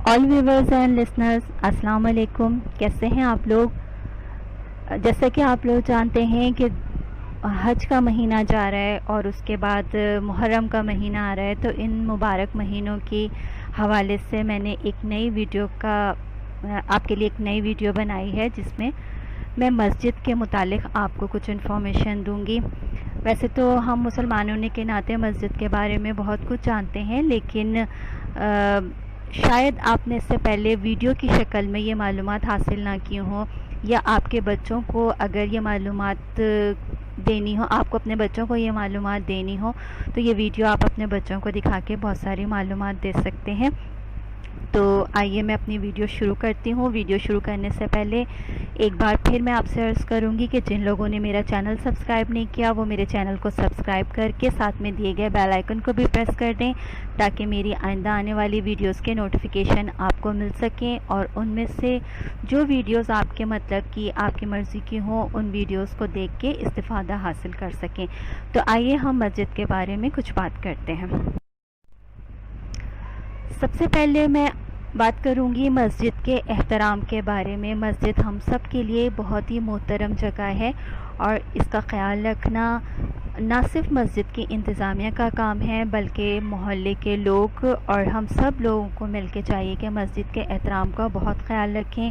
All viewers and listeners السلام علیکم، کیسے ہیں آپ لوگ؟ جیسا کہ آپ لوگ جانتے ہیں کہ حج کا مہینہ جا رہا ہے اور اس کے بعد محرم کا مہینہ آ رہا ہے، تو ان مبارک مہینوں کی حوالے سے میں نے ایک نئی ویڈیو آپ کے لیے ایک نئی ویڈیو بنائی ہے، جس میں میں مسجد کے متعلق آپ کو کچھ انفارمیشن دوں گی۔ ویسے تو ہم مسلمانوں کے ناطے مسجد کے بارے میں بہت کچھ جانتے ہیں، لیکن شاید آپ نے اس سے پہلے ویڈیو کی شکل میں یہ معلومات حاصل نہ کی ہوں، یا آپ کے بچوں کو اگر یہ معلومات دینی ہو، آپ کو اپنے بچوں کو یہ معلومات دینی ہو، تو یہ ویڈیو آپ اپنے بچوں کو دکھا کے بہت ساری معلومات دے سکتے ہیں۔ تو آئیے میں اپنی ویڈیو شروع کرتی ہوں۔ ویڈیو شروع کرنے سے پہلے ایک بار پھر میں آپ سے عرض کروں گی کہ جن لوگوں نے میرا چینل سبسکرائب نہیں کیا، وہ میرے چینل کو سبسکرائب کر کے ساتھ میں دیے گئے بیل آئیکن کو بھی پریس کر دیں، تاکہ میری آئندہ آنے والی ویڈیوز کے نوٹیفیکیشن آپ کو مل سکیں، اور ان میں سے جو ویڈیوز آپ کے مطلب کی آپ کی مرضی کی ہوں، ان ویڈیوز کو دیکھ کے استفادہ حاصل کر سکیں۔ تو آئیے ہم مسجد کے بارے میں کچھ بات کرتے ہیں۔ سب سے پہلے میں بات کروں گی مسجد کے احترام کے بارے میں۔ مسجد ہم سب کے لیے بہت ہی محترم جگہ ہے، اور اس کا خیال رکھنا نہ صرف مسجد کی انتظامیہ کا کام ہے، بلکہ محلے کے لوگ اور ہم سب لوگوں کو مل کے چاہیے کہ مسجد کے احترام کا بہت خیال رکھیں۔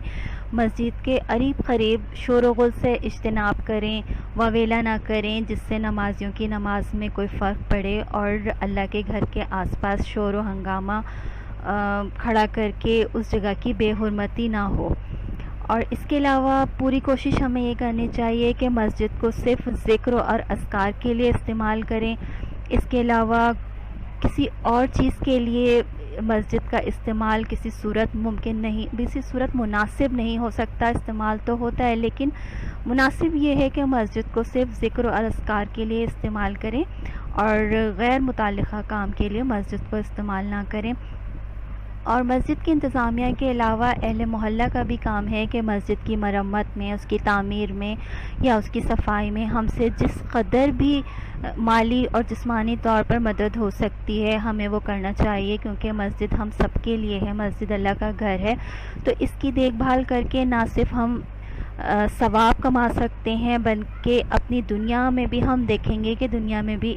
مسجد کے قریب شور و غل سے اجتناب کریں، واویلا نہ کریں، جس سے نمازیوں کی نماز میں کوئی فرق پڑے، اور اللہ کے گھر کے آس پاس شور و ہنگامہ کھڑا کر کے اس جگہ کی بے حرمتی نہ ہو۔ اور اس کے علاوہ پوری کوشش ہمیں یہ کرنی چاہیے کہ مسجد کو صرف ذکر اور اذکار کے لیے استعمال کریں۔ اس کے علاوہ کسی اور چیز کے لیے مسجد کا استعمال کسی صورت ممکن نہیں، کسی صورت مناسب نہیں ہو سکتا۔ استعمال تو ہوتا ہے، لیکن مناسب یہ ہے کہ مسجد کو صرف ذکر اور اذکار کے لیے استعمال کریں، اور غیر متعلقہ کام کے لیے مسجد کو استعمال نہ کریں۔ اور مسجد کی انتظامیہ کے علاوہ اہل محلہ کا بھی کام ہے کہ مسجد کی مرمت میں، اس کی تعمیر میں یا اس کی صفائی میں ہم سے جس قدر بھی مالی اور جسمانی طور پر مدد ہو سکتی ہے، ہمیں وہ کرنا چاہیے، کیونکہ مسجد ہم سب کے لیے ہے، مسجد اللہ کا گھر ہے۔ تو اس کی دیکھ بھال کر کے نہ صرف ہم ثواب کما سکتے ہیں، بلکہ اپنی دنیا میں بھی ہم دیکھیں گے کہ دنیا میں بھی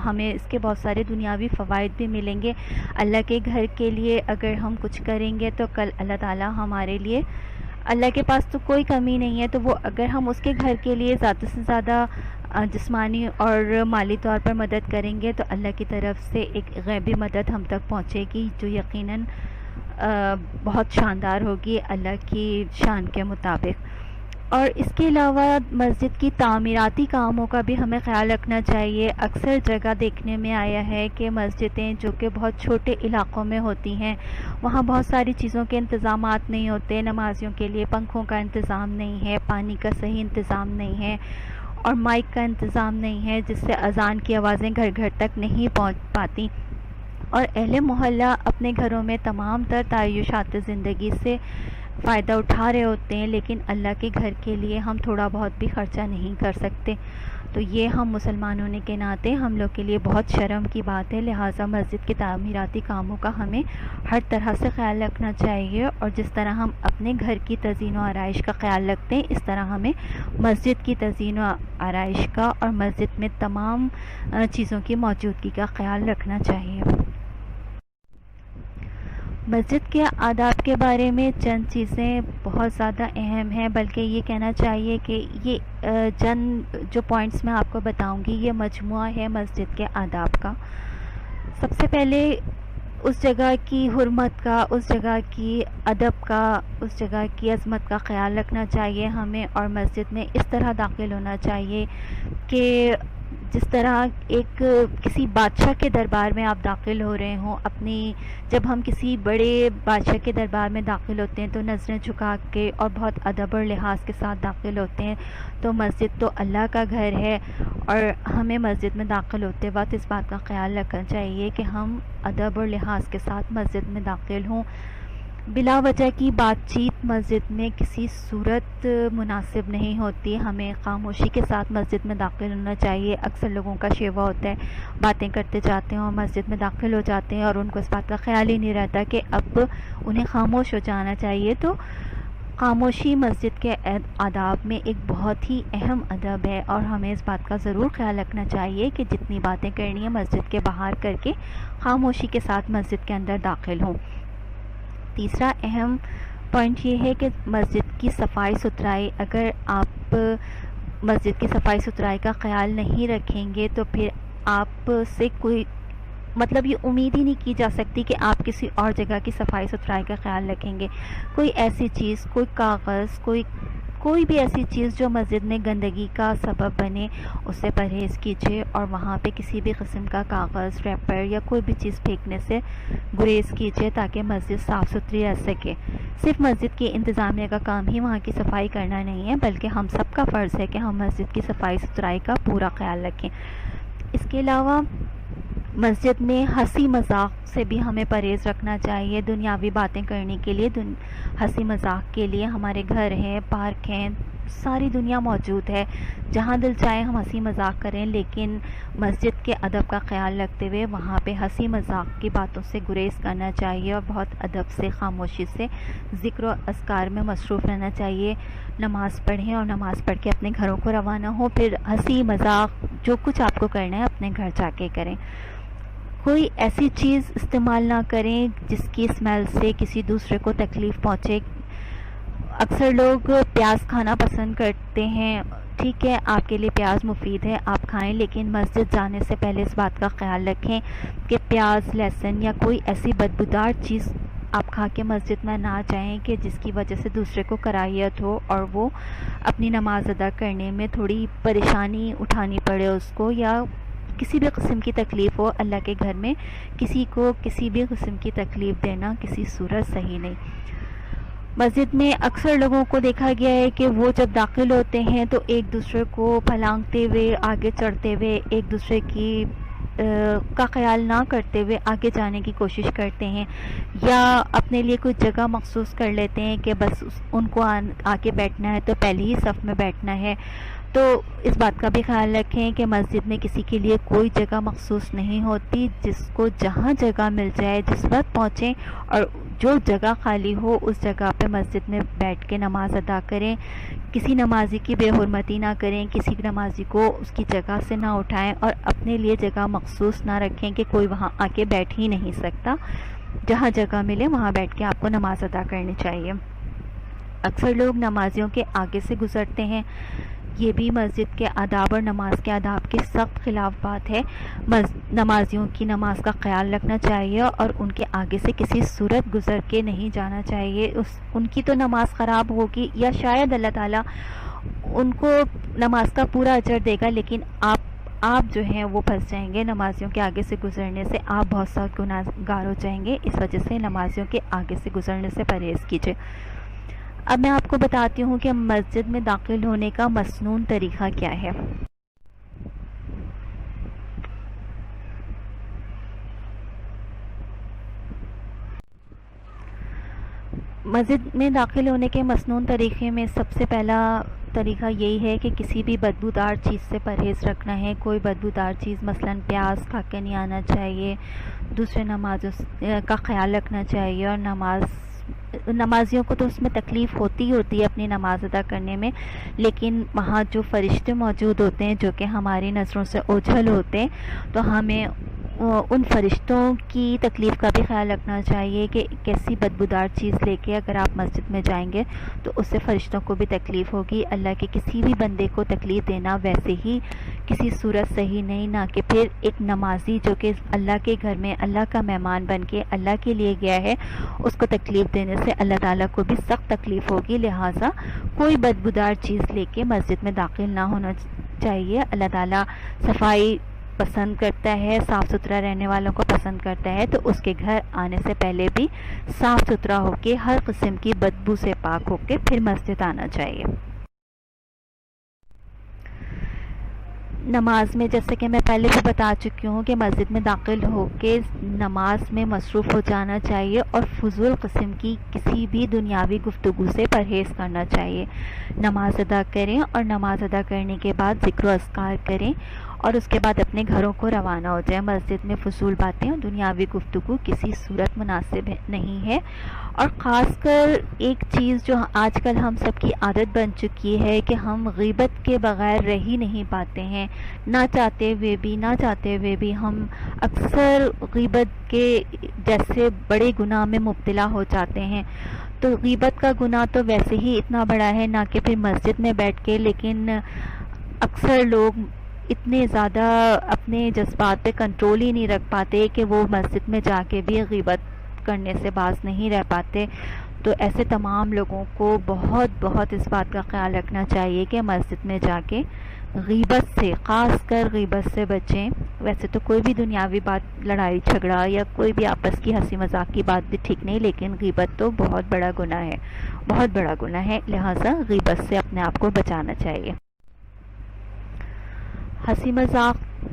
ہمیں اس کے بہت سارے دنیاوی فوائد بھی ملیں گے۔ اللہ کے گھر کے لیے اگر ہم کچھ کریں گے تو کل اللہ تعالیٰ ہمارے لیے، اللہ کے پاس تو کوئی کمی نہیں ہے، تو وہ اگر ہم اس کے گھر کے لیے زیادہ سے زیادہ جسمانی اور مالی طور پر مدد کریں گے، تو اللہ کی طرف سے ایک غیبی مدد ہم تک پہنچے گی، جو یقیناً بہت شاندار ہوگی اللہ کی شان کے مطابق۔ اور اس کے علاوہ مسجد کی تعمیراتی کاموں کا بھی ہمیں خیال رکھنا چاہیے۔ اکثر جگہ دیکھنے میں آیا ہے کہ مسجدیں جو کہ بہت چھوٹے علاقوں میں ہوتی ہیں، وہاں بہت ساری چیزوں کے انتظامات نہیں ہوتے، نمازیوں کے لیے پنکھوں کا انتظام نہیں ہے، پانی کا صحیح انتظام نہیں ہے، اور مائک کا انتظام نہیں ہے، جس سے اذان کی آوازیں گھر گھر تک نہیں پہنچ پاتی، اور اہل محلہ اپنے گھروں میں تمام تر تعیشات زندگی سے فائدہ اٹھا رہے ہوتے ہیں، لیکن اللہ کے گھر کے لیے ہم تھوڑا بہت بھی خرچہ نہیں کر سکتے۔ تو یہ ہم مسلمانوں کے ناطے ہم لوگ کے لیے بہت شرم کی بات ہے، لہٰذا مسجد کے تعمیراتی کاموں کا ہمیں ہر طرح سے خیال رکھنا چاہیے، اور جس طرح ہم اپنے گھر کی تزئین و آرائش کا خیال رکھتے ہیں، اس طرح ہمیں مسجد کی تزئین و آرائش کا اور مسجد میں تمام چیزوں کی موجودگی کا خیال رکھنا چاہیے۔ مسجد کے آداب کے بارے میں چند چیزیں بہت زیادہ اہم ہیں، بلکہ یہ کہنا چاہیے کہ یہ چند جو پوائنٹس میں آپ کو بتاؤں گی، یہ مجموعہ ہے مسجد کے آداب کا۔ سب سے پہلے اس جگہ کی حرمت کا، اس جگہ کی ادب کا، اس جگہ کی عظمت کا خیال رکھنا چاہیے ہمیں، اور مسجد میں اس طرح داخل ہونا چاہیے کہ جس طرح ایک کسی بادشاہ کے دربار میں آپ داخل ہو رہے ہوں، جب ہم کسی بڑے بادشاہ کے دربار میں داخل ہوتے ہیں تو نظریں جھکا کے اور بہت ادب اور لحاظ کے ساتھ داخل ہوتے ہیں۔ تو مسجد تو اللہ کا گھر ہے، اور ہمیں مسجد میں داخل ہوتے وقت اس بات کا خیال رکھنا چاہیے کہ ہم ادب اور لحاظ کے ساتھ مسجد میں داخل ہوں۔ بلا وجہ کی بات چیت مسجد میں کسی صورت مناسب نہیں ہوتی. ہمیں خاموشی کے ساتھ مسجد میں داخل ہونا چاہیے. اکثر لوگوں کا شیوا ہوتا ہے، باتیں کرتے جاتے ہیں اور مسجد میں داخل ہو جاتے ہیں اور ان کو اس بات کا خیال ہی نہیں رہتا کہ اب انہیں خاموش ہو جانا چاہیے. تو خاموشی مسجد کے آداب میں ایک بہت ہی اہم ادب ہے اور ہمیں اس بات کا ضرور خیال رکھنا چاہیے کہ جتنی باتیں کرنی ہیں مسجد کے باہر کر کے خاموشی کے ساتھ مسجد کے اندر داخل ہوں. تیسرا اہم پوائنٹ یہ ہے کہ مسجد کی صفائی ستھرائی. اگر آپ مسجد کی صفائی ستھرائی کا خیال نہیں رکھیں گے تو پھر آپ سے کوئی مطلب یہ امید ہی نہیں کی جا سکتی کہ آپ کسی اور جگہ کی صفائی ستھرائی کا خیال رکھیں گے. کوئی ایسی چیز، کوئی کاغذ، کوئی بھی ایسی چیز جو مسجد میں گندگی کا سبب بنے اس سے پرہیز کیجیے اور وہاں پہ کسی بھی قسم کا کاغذ، ریپر یا کوئی بھی چیز پھینکنے سے گریز کیجیے تاکہ مسجد صاف ستھری رہ سکے. صرف مسجد کی انتظامیہ کا کام ہی وہاں کی صفائی کرنا نہیں ہے بلکہ ہم سب کا فرض ہے کہ ہم مسجد کی صفائی ستھرائی کا پورا خیال رکھیں. اس کے علاوہ مسجد میں ہنسی مذاق سے بھی ہمیں پرہیز رکھنا چاہیے. دنیاوی باتیں کرنے کے لیے، ہنسی مذاق کے لیے ہمارے گھر ہیں، پارک ہیں، ساری دنیا موجود ہے. جہاں دل چاہے ہم ہنسی مذاق کریں، لیکن مسجد کے ادب کا خیال رکھتے ہوئے وہاں پہ ہنسی مذاق کی باتوں سے گریز کرنا چاہیے اور بہت ادب سے، خاموشی سے ذکر و اذکار میں مصروف رہنا چاہیے. نماز پڑھیں اور نماز پڑھ کے اپنے گھروں کو روانہ ہوں. پھر ہنسی مذاق جو کچھ آپ کو کرنا ہے اپنے گھر جا کے کریں. کوئی ایسی چیز استعمال نہ کریں جس کی اسمیل سے کسی دوسرے کو تکلیف پہنچے. اکثر لوگ پیاز کھانا پسند کرتے ہیں. ٹھیک ہے، آپ کے لیے پیاز مفید ہے، آپ کھائیں، لیکن مسجد جانے سے پہلے اس بات کا خیال رکھیں کہ پیاز، لہسن یا کوئی ایسی بدبودار چیز آپ کھا کے مسجد میں نہ جائیں کہ جس کی وجہ سے دوسرے کو کراہیت ہو اور وہ اپنی نماز ادا کرنے میں تھوڑی پریشانی اٹھانی پڑے اس کو، یا کسی بھی قسم کی تکلیف ہو. اللہ کے گھر میں کسی کو کسی بھی قسم کی تکلیف دینا کسی صورت صحیح نہیں. مسجد میں اکثر لوگوں کو دیکھا گیا ہے کہ وہ جب داخل ہوتے ہیں تو ایک دوسرے کو پھلانگتے ہوئے، آگے چڑھتے ہوئے، ایک دوسرے کی کا خیال نہ کرتے ہوئے آگے جانے کی کوشش کرتے ہیں، یا اپنے لیے کوئی جگہ مخصوص کر لیتے ہیں کہ بس ان کو آگے بیٹھنا ہے تو پہلی ہی صف میں بیٹھنا ہے. تو اس بات کا بھی خیال رکھیں کہ مسجد میں کسی کے لیے کوئی جگہ مخصوص نہیں ہوتی. جس کو جہاں جگہ مل جائے جس وقت پہنچیں اور جو جگہ خالی ہو اس جگہ پہ مسجد میں بیٹھ کے نماز ادا کریں. کسی نمازی کی بے حرمتی نہ کریں، کسی نمازی کو اس کی جگہ سے نہ اٹھائیں اور اپنے لیے جگہ مخصوص نہ رکھیں کہ کوئی وہاں آ کے بیٹھ ہی نہیں سکتا. جہاں جگہ ملے وہاں بیٹھ کے آپ کو نماز ادا کرنی چاہیے. اکثر لوگ نمازیوں کے آگے سے گزرتے ہیں. یہ بھی مسجد کے آداب اور نماز کے آداب کے سخت خلاف بات ہے. نمازیوں کی نماز کا خیال رکھنا چاہیے اور ان کے آگے سے کسی صورت گزر کے نہیں جانا چاہیے. ان کی تو نماز خراب ہوگی یا شاید اللہ تعالیٰ ان کو نماز کا پورا اجر دے گا، لیکن آپ جو ہیں وہ پھنس جائیں گے. نمازیوں کے آگے سے گزرنے سے آپ بہت سخت گناہ گار ہو جائیں گے. اس وجہ سے نمازیوں کے آگے سے گزرنے سے پرہیز کیجیے. اب میں آپ کو بتاتی ہوں کہ مسجد میں داخل ہونے کا مسنون طریقہ کیا ہے. مسجد میں داخل ہونے کے مسنون طریقے میں سب سے پہلا طریقہ یہی ہے کہ کسی بھی بدبودار چیز سے پرہیز رکھنا ہے. کوئی بدبودار چیز مثلا پیاز کھا کے نہیں آنا چاہیے. دوسرے نمازوں کا خیال رکھنا چاہیے. اور نمازیوں کو تو اس میں تکلیف ہوتی ہے اپنی نماز ادا کرنے میں، لیکن وہاں جو فرشتے موجود ہوتے ہیں جو کہ ہماری نظروں سے اوجھل ہوتے ہیں، تو ہمیں ان فرشتوں کی تکلیف کا بھی خیال رکھنا چاہیے کہ کیسی بدبودار چیز لے کے اگر آپ مسجد میں جائیں گے تو اس سے فرشتوں کو بھی تکلیف ہوگی. اللہ کے کسی بھی بندے کو تکلیف دینا ویسے ہی کسی صورت صحیح نہیں، نہ کہ پھر ایک نمازی جو کہ اللہ کے گھر میں اللہ کا مہمان بن کے اللہ کے لیے گیا ہے اس کو تکلیف دینے سے اللہ تعالیٰ کو بھی سخت تکلیف ہوگی. لہٰذا کوئی بدبودار چیز لے کے مسجد میں داخل نہ ہونا چاہیے. اللہ تعالیٰ صفائی پسند کرتا ہے، صاف ستھرا رہنے والوں کو پسند کرتا ہے، تو اس کے گھر آنے سے پہلے بھی صاف ستھرا ہو کے ہر قسم کی بدبو سے پاک ہو کے پھر مسجد آنا چاہیے. نماز میں جیسے کہ میں پہلے بھی بتا چکی ہوں کہ مسجد میں داخل ہو کے نماز میں مصروف ہو جانا چاہیے اور فضول قسم کی کسی بھی دنیاوی گفتگو سے پرہیز کرنا چاہیے. نماز ادا کریں اور نماز ادا کرنے کے بعد ذکر و اذکار کریں اور اس کے بعد اپنے گھروں کو روانہ ہو جائیں. مسجد میں فضول باتیں اور دنیاوی گفتگو کسی صورت مناسب نہیں ہے. اور خاص کر ایک چیز جو آج کل ہم سب کی عادت بن چکی ہے کہ ہم غیبت کے بغیر رہ ہی نہیں پاتے ہیں. نہ چاہتے ہوئے بھی ہم اکثر غیبت کے جیسے بڑے گناہ میں مبتلا ہو جاتے ہیں. تو غیبت کا گناہ تو ویسے ہی اتنا بڑا ہے نہ کہ پھر مسجد میں بیٹھ کے، لیکن اکثر لوگ اتنے زیادہ اپنے جذبات پہ کنٹرول ہی نہیں رکھ پاتے کہ وہ مسجد میں جا کے بھی غیبت کرنے سے باز نہیں رہ پاتے. تو ایسے تمام لوگوں کو بہت اس بات کا خیال رکھنا چاہیے کہ مسجد میں جا کے غیبت سے، خاص کر غیبت سے بچیں. ویسے تو کوئی بھی دنیاوی بات، لڑائی جھگڑا یا کوئی بھی آپس کی ہنسی مذاق کی بات بھی ٹھیک نہیں، لیکن غیبت تو بہت بڑا گناہ ہے. لہٰذا غیبت سے اپنے آپ کو بچانا چاہیے. ہنسی مذاق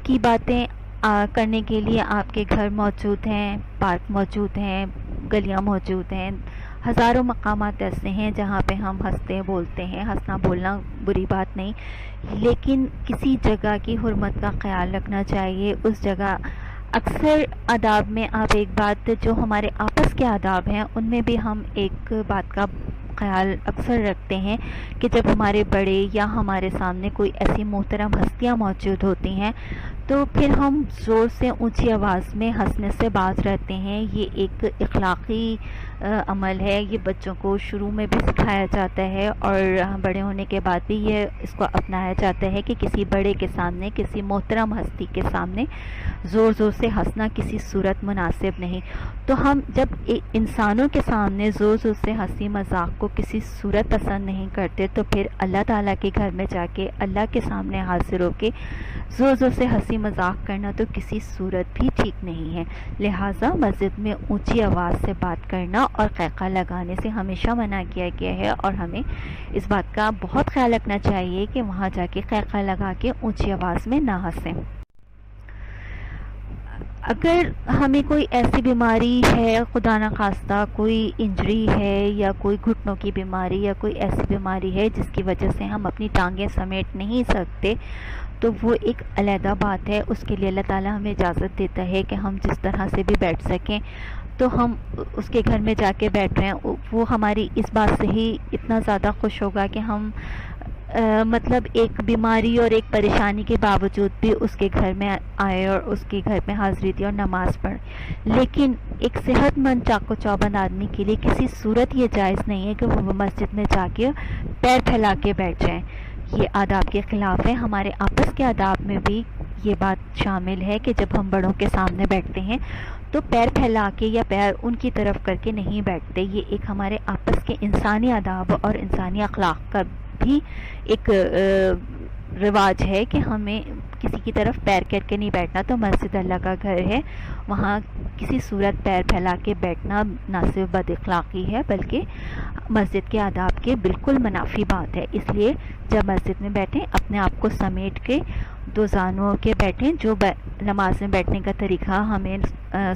کی باتیں کرنے کے لیے آپ کے گھر موجود ہیں، پارک موجود ہیں، گلیاں موجود ہیں. ہزاروں مقامات ایسے ہیں جہاں پہ ہم ہنستے بولتے ہیں. ہنسنا بولنا بری بات نہیں، لیکن کسی جگہ کی حرمت کا خیال رکھنا چاہیے. اس جگہ اکثر آداب میں آپ ایک بات جو ہمارے آپس کے آداب ہیں ان میں بھی ہم ایک بات کا خیال اکثر رکھتے ہیں کہ جب ہمارے بڑے یا ہمارے سامنے کوئی ایسی محترم ہستیاں موجود ہوتی ہیں تو پھر ہم زور سے اونچی آواز میں ہنسنے سے باز رہتے ہیں. یہ ایک اخلاقی عمل ہے. یہ بچوں کو شروع میں بھی سکھایا جاتا ہے اور بڑے ہونے کے بعد بھی یہ اس کو اپنایا جاتا ہے کہ کسی بڑے کے سامنے، کسی محترم ہستی کے سامنے زور سے ہنسنا کسی صورت مناسب نہیں. تو ہم جب انسانوں کے سامنے زور سے ہنسی مذاق کو کسی صورت پسند نہیں کرتے تو پھر اللہ تعالیٰ کے گھر میں جا کے اللہ کے سامنے حاضر ہو کے زور سے ہنسی مذاق کرنا تو کسی صورت بھی ٹھیک نہیں ہے. لہٰذا مسجد میں اونچی آواز سے بات کرنا اور قہقہ لگانے سے ہمیشہ منع کیا گیا ہے اور ہمیں اس بات کا بہت خیال رکھنا چاہیے کہ وہاں جا کے قہقہ لگا کے اونچی آواز میں نہ ہنسیں. اگر ہمیں کوئی ایسی بیماری ہے، خدا نخواستہ کوئی انجری ہے یا کوئی گھٹنوں کی بیماری یا کوئی ایسی بیماری ہے جس کی وجہ سے ہم اپنی ٹانگیں سمیٹ نہیں سکتے، تو وہ ایک علیحدہ بات ہے. اس کے لیے اللہ تعالیٰ ہمیں اجازت دیتا ہے کہ ہم جس طرح سے بھی بیٹھ سکیں تو ہم اس کے گھر میں جا کے بیٹھ رہے ہیں. وہ ہماری اس بات سے ہی اتنا زیادہ خوش ہوگا کہ ہم مطلب ایک بیماری اور ایک پریشانی کے باوجود بھی اس کے گھر میں آئے اور اس کے گھر میں حاضری دی اور نماز پڑھ. لیکن ایک صحت مند چاق و چوبند آدمی کے لیے کسی صورت یہ جائز نہیں ہے کہ وہ مسجد میں جا کے پیر پھیلا کے بیٹھ جائیں. یہ آداب کے خلاف ہے. ہمارے آپس کے آداب میں بھی یہ بات شامل ہے کہ جب ہم بڑوں کے سامنے بیٹھتے ہیں تو پیر پھیلا کے یا پیر ان کی طرف کر کے نہیں بیٹھتے. یہ ایک ہمارے آپس کے انسانی آداب اور انسانی اخلاق کا بھی ایک رواج ہے کہ ہمیں کسی کی طرف پیر کر کے نہیں بیٹھنا. تو مسجد اللہ کا گھر ہے، وہاں کسی صورت پیر پھیلا کے بیٹھنا نہ صرف بد اخلاقی ہے بلکہ مسجد کے آداب کے بالکل منافی بات ہے. اس لیے جب مسجد میں بیٹھیں اپنے آپ کو سمیٹ کے دو زانوں کے بیٹھیں. جو نماز میں بیٹھنے کا طریقہ ہمیں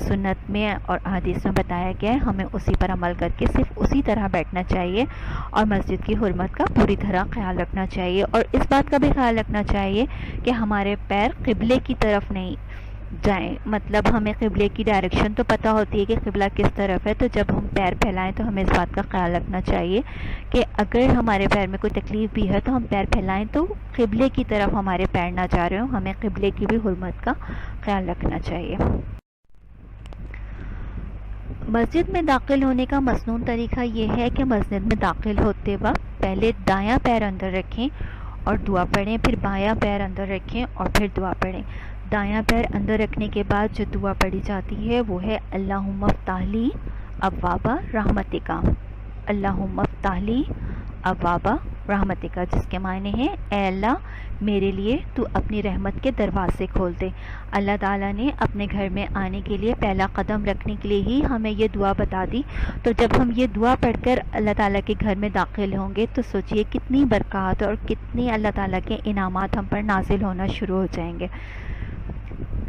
سنت میں اور حدیث میں بتایا گیا ہے ہمیں اسی پر عمل کر کے صرف اسی طرح بیٹھنا چاہیے اور مسجد کی حرمت کا پوری طرح خیال رکھنا چاہیے. اور اس بات کا بھی خیال رکھنا چاہیے کہ ہمارے پیر قبلے کی طرف نہیں جائیں. مطلب ہمیں قبلے کی ڈائریکشن تو پتہ ہوتی ہے کہ قبلہ کس طرف ہے، تو جب ہم پیر پھیلائیں تو ہمیں اس بات کا خیال رکھنا چاہیے کہ اگر ہمارے پیر میں کوئی تکلیف بھی ہے تو ہم پیر پھیلائیں تو قبلے کی طرف ہمارے پیر نہ جا رہے ہوں. ہمیں قبلے کی بھی حرمت کا خیال رکھنا چاہیے. مسجد میں داخل ہونے کا مسنون طریقہ یہ ہے کہ مسجد میں داخل ہوتے وقت پہلے دایاں پیر اندر رکھیں اور دعا پڑھیں، پھر بایاں پیر اندر رکھیں اور پھر دعا پڑھیں. دایاں پیر اندر رکھنے کے بعد جو دعا پڑھی جاتی ہے وہ ہے اللہم افتح لی ابواب رحمتک. اللہم افتح لی ابواب رحمتک، جس کے معنی ہیں اے اللہ میرے لیے تو اپنی رحمت کے دروازے کھول دے۔ اللہ تعالیٰ نے اپنے گھر میں آنے کے لیے پہلا قدم رکھنے کے لیے ہی ہمیں یہ دعا بتا دی، تو جب ہم یہ دعا پڑھ کر اللہ تعالیٰ کے گھر میں داخل ہوں گے تو سوچئے کتنی برکات اور کتنی اللہ تعالیٰ کے انعامات ہم پر نازل ہونا شروع ہو جائیں گے۔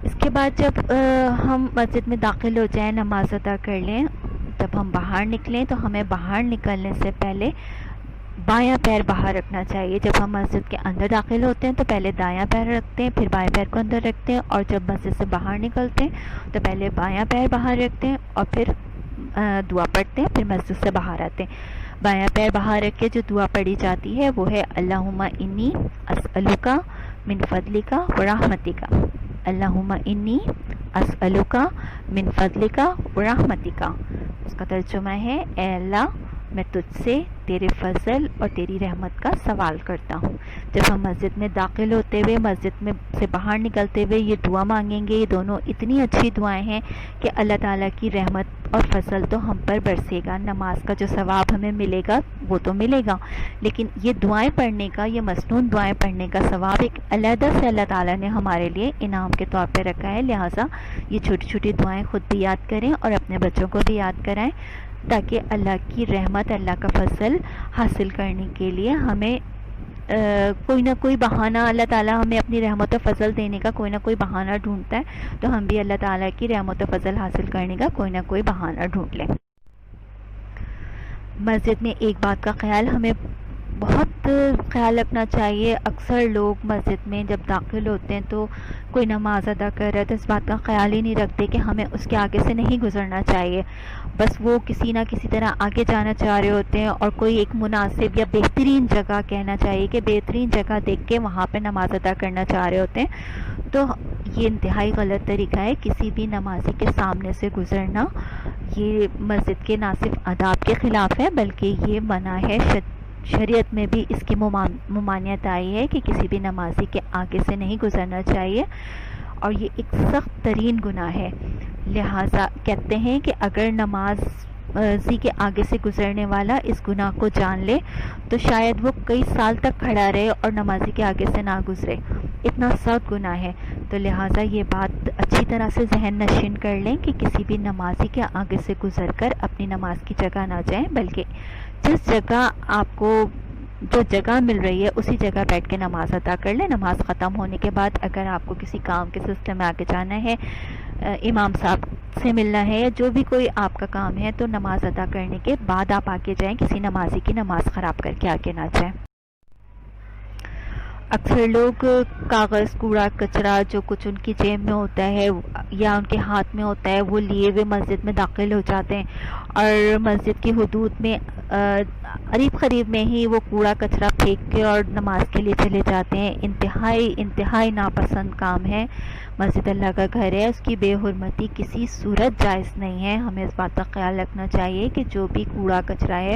اس کے بعد جب ہم مسجد میں داخل ہو جائیں، نماز ادا کر لیں، جب ہم باہر نکلیں تو ہمیں باہر نکلنے سے پہلے بایاں پیر باہر رکھنا چاہیے۔ جب ہم مسجد کے اندر داخل ہوتے ہیں تو پہلے دایاں پیر رکھتے ہیں، پھر بایاں پیر کو اندر رکھتے ہیں، اور جب مسجد سے باہر نکلتے ہیں تو پہلے بایاں پیر باہر رکھتے ہیں اور پھر دعا پڑھتے ہیں، پھر مسجد سے باہر آتے ہیں۔ بایاں پیر باہر رکھ کے جو دعا پڑھی جاتی ہے وہ ہے اللہم انی اسألک من فضلک ورحمتک، اللہم انی اسألک من فضلک ورحمتک۔ اس کا ترجمہ ہے اے اللہ میں تجھ سے تیرے فضل اور تیری رحمت کا سوال کرتا ہوں۔ جب ہم مسجد میں داخل ہوتے ہوئے، مسجد میں سے باہر نکلتے ہوئے یہ دعا مانگیں گے، یہ دونوں اتنی اچھی دعائیں ہیں کہ اللہ تعالیٰ کی رحمت اور فضل تو ہم پر برسے گا۔ نماز کا جو ثواب ہمیں ملے گا وہ تو ملے گا، لیکن یہ دعائیں پڑھنے کا، یہ مسنون دعائیں پڑھنے کا ثواب ایک علیحدہ سے اللہ تعالیٰ نے ہمارے لیے انعام کے طور پہ رکھا ہے۔ لہٰذا یہ چھوٹی چھوٹی دعائیں خود بھی یاد کریں اور اپنے بچوں کو بھی یاد کرائیں، تاکہ اللہ کی رحمت، اللہ کا فضل حاصل کرنے کے لیے ہمیں کوئی نہ کوئی بہانہ، اللہ تعالیٰ ہمیں اپنی رحمت و فضل دینے کا کوئی نہ کوئی بہانہ ڈھونڈتا ہے، تو ہم بھی اللہ تعالیٰ کی رحمت و فضل حاصل کرنے کا کوئی نہ کوئی بہانہ ڈھونڈ لیں۔ مسجد میں ایک بات کا خیال ہمیں بہت خیال رکھنا چاہیے۔ اکثر لوگ مسجد میں جب داخل ہوتے ہیں تو کوئی نماز ادا کر رہا ہے تو اس بات کا خیال ہی نہیں رکھتے کہ ہمیں اس کے آگے سے نہیں گزرنا چاہیے، بس وہ کسی نہ کسی طرح آگے جانا چاہ رہے ہوتے ہیں، اور کوئی ایک مناسب یا بہترین جگہ، کہنا چاہیے کہ بہترین جگہ دیکھ کے وہاں پہ نماز ادا کرنا چاہ رہے ہوتے ہیں، تو یہ انتہائی غلط طریقہ ہے کسی بھی نمازی کے سامنے سے گزرنا۔ یہ مسجد کے نہ صرف آداب کے خلاف ہے بلکہ یہ منع ہے، شریعت میں بھی اس کی ممانعت آئی ہے کہ کسی بھی نمازی کے آگے سے نہیں گزرنا چاہیے، اور یہ ایک سخت ترین گناہ ہے۔ لہٰذا کہتے ہیں کہ اگر نمازی کے آگے سے گزرنے والا اس گناہ کو جان لے تو شاید وہ کئی سال تک کھڑا رہے اور نمازی کے آگے سے نہ گزرے، اتنا سخت گناہ ہے۔ تو لہٰذا یہ بات اچھی طرح سے ذہن نشین کر لیں کہ کسی بھی نمازی کے آگے سے گزر کر اپنی نماز کی جگہ نہ جائیں، بلکہ جس جگہ آپ کو جو جگہ مل رہی ہے اسی جگہ بیٹھ کے نماز ادا کر لیں۔ نماز ختم ہونے کے بعد اگر آپ کو کسی کام کے سلسلے میں آگے جانا ہے، امام صاحب سے ملنا ہے یا جو بھی کوئی آپ کا کام ہے، تو نماز ادا کرنے کے بعد آپ آگے جائیں، کسی نمازی کی نماز خراب کر کے آگے نہ جائیں۔ اکثر لوگ کاغذ، کوڑا کچرا جو کچھ ان کی جیب میں ہوتا ہے یا ان کے ہاتھ میں ہوتا ہے وہ لیے ہوئے مسجد میں داخل ہو جاتے ہیں، اور مسجد کی حدود میں قریب قریب میں ہی وہ کوڑا کچرا پھینک کے اور نماز کے لیے چلے جاتے ہیں۔ انتہائی ناپسند کام ہے۔ مسجد اللہ کا گھر ہے، اس کی بے حرمتی کسی صورت جائز نہیں ہے۔ ہمیں اس بات کا خیال رکھنا چاہیے کہ جو بھی کوڑا کچرا ہے،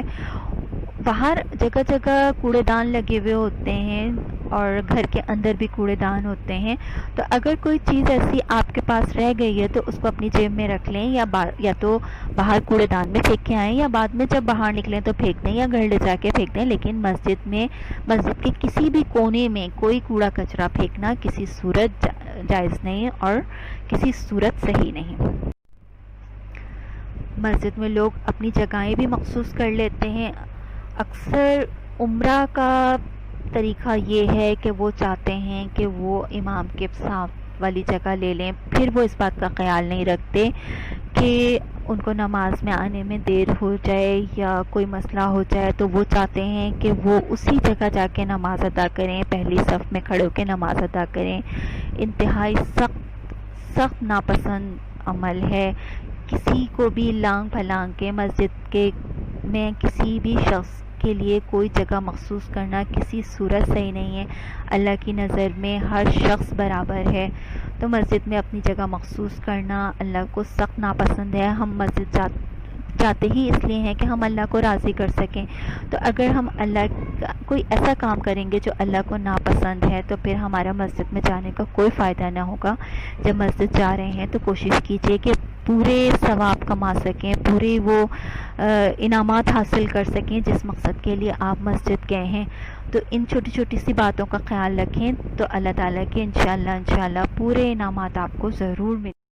باہر جگہ جگہ کوڑے دان لگے ہوئے ہوتے ہیں اور گھر کے اندر بھی کوڑے دان ہوتے ہیں، تو اگر کوئی چیز ایسی آپ کے پاس رہ گئی ہے تو اس کو اپنی جیب میں رکھ لیں، یا تو باہر کوڑے دان میں پھینک کے آئیں، یا بعد میں جب باہر نکلیں تو پھینک دیں یا گھر لے جا کے پھینک دیں، لیکن مسجد کے کسی بھی کونے میں کوئی کوڑا کچرا پھینکنا کسی صورت جائز نہیں اور کسی صورت صحیح نہیں۔ مسجد میں لوگ اپنی جگہیں بھی مخصوص کر لیتے ہیں۔ اکثر عمرہ کا طریقہ یہ ہے کہ وہ چاہتے ہیں کہ وہ امام کے ساتھ والی جگہ لے لیں، پھر وہ اس بات کا خیال نہیں رکھتے کہ ان کو نماز میں آنے میں دیر ہو جائے یا کوئی مسئلہ ہو جائے، تو وہ چاہتے ہیں کہ وہ اسی جگہ جا کے نماز ادا کریں، پہلی صف میں کھڑے ہو کے نماز ادا کریں۔ انتہائی سخت ناپسند عمل ہے۔ کسی کو بھی لانگ پھلانگ کے مسجد میں کسی بھی شخص کے لیے کوئی جگہ مخصوص کرنا کسی صورت صحیح نہیں ہے۔ اللہ کی نظر میں ہر شخص برابر ہے، تو مسجد میں اپنی جگہ مخصوص کرنا اللہ کو سخت ناپسند ہے۔ ہم مسجد جاتے ہی اس لیے ہیں کہ ہم اللہ کو راضی کر سکیں. تو اگر ہم کوئی ایسا کام کریں گے جو اللہ کو ناپسند ہے تو پھر ہمارا مسجد میں جانے کا کوئی فائدہ نہ ہوگا. جب مسجد جا رہے ہیں تو کوشش کیجئے کہ پورے ثواب کما سکیں, پورے وہ انعامات حاصل کر سکیں جس مقصد کے لیے آپ مسجد گئے ہیں. تو ان چھوٹی چھوٹی سی باتوں کا خیال رکھیں تو اللہ تعالیٰ کے انشاءاللہ پورے انعامات آپ کو ضرور ملیں.